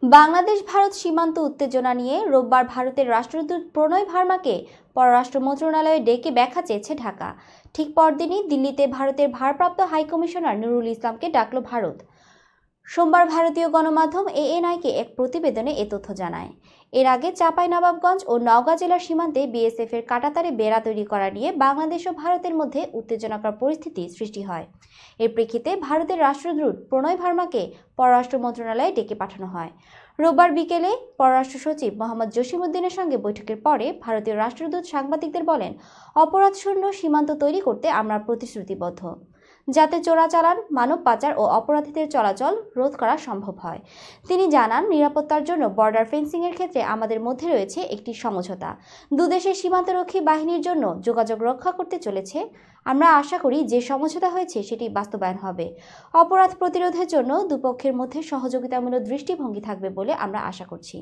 বাংলাদেশ ভারত সীমান্ত উত্তেজনা নিয়ে রোববার ভারতের রাষ্ট্রদূত প্রণয় ভার্মাকে পররাষ্ট্র মন্ত্রণালয়ে ডেকে ব্যাখ্যা চেয়েছে ঢাকা। ঠিক পরদিনই দিল্লিতে ভারতের ভারপ্রাপ্ত হাইকমিশনার নুরুল ইসলামকে ডাকল ভারত। সোমবার ভারতীয় গণমাধ্যম এএনআইকে এক প্রতিবেদনে এ তথ্য জানায়। এর আগে চাঁপাইনবাবগঞ্জ ও নওগাঁ জেলার সীমান্তে বিএসএফ এর কাঁটাতারে বেড়া তৈরি করা নিয়ে বাংলাদেশ ও ভারতের মধ্যে উত্তেজনাকর পরিস্থিতি সৃষ্টি হয়। এর প্রেক্ষিতে ভারতের রাষ্ট্রদূত প্রণয় ভার্মাকে পররাষ্ট্র মন্ত্রণালয়ে ডেকে পাঠানো হয়। রোববার বিকেলে পররাষ্ট্র সচিব মোহাম্মদ জসিমউদ্দিনের সঙ্গে বৈঠকের পরে ভারতীয় রাষ্ট্রদূত সাংবাদিকদের বলেন, অপরাধশূন্য সীমান্ত তৈরি করতে আমরা প্রতিশ্রুতিবদ্ধ, যাতে চোরাচালান, মানব পাচার ও অপরাধীদের চলাচল রোধ করা সম্ভব হয়। তিনি জানান, নিরাপত্তার জন্য বর্ডার ফেন্সিংয়ের ক্ষেত্রে আমাদের মধ্যে রয়েছে একটি সমঝোতা। দুদেশের সীমান্তরক্ষী বাহিনীর জন্য যোগাযোগ রক্ষা করতে চলেছে। আমরা আশা করি যে সমঝোতা হয়েছে সেটি বাস্তবায়ন হবে। অপরাধ প্রতিরোধের জন্য দুপক্ষের মধ্যে সহযোগিতামূলক দৃষ্টিভঙ্গি থাকবে বলে আমরা আশা করছি।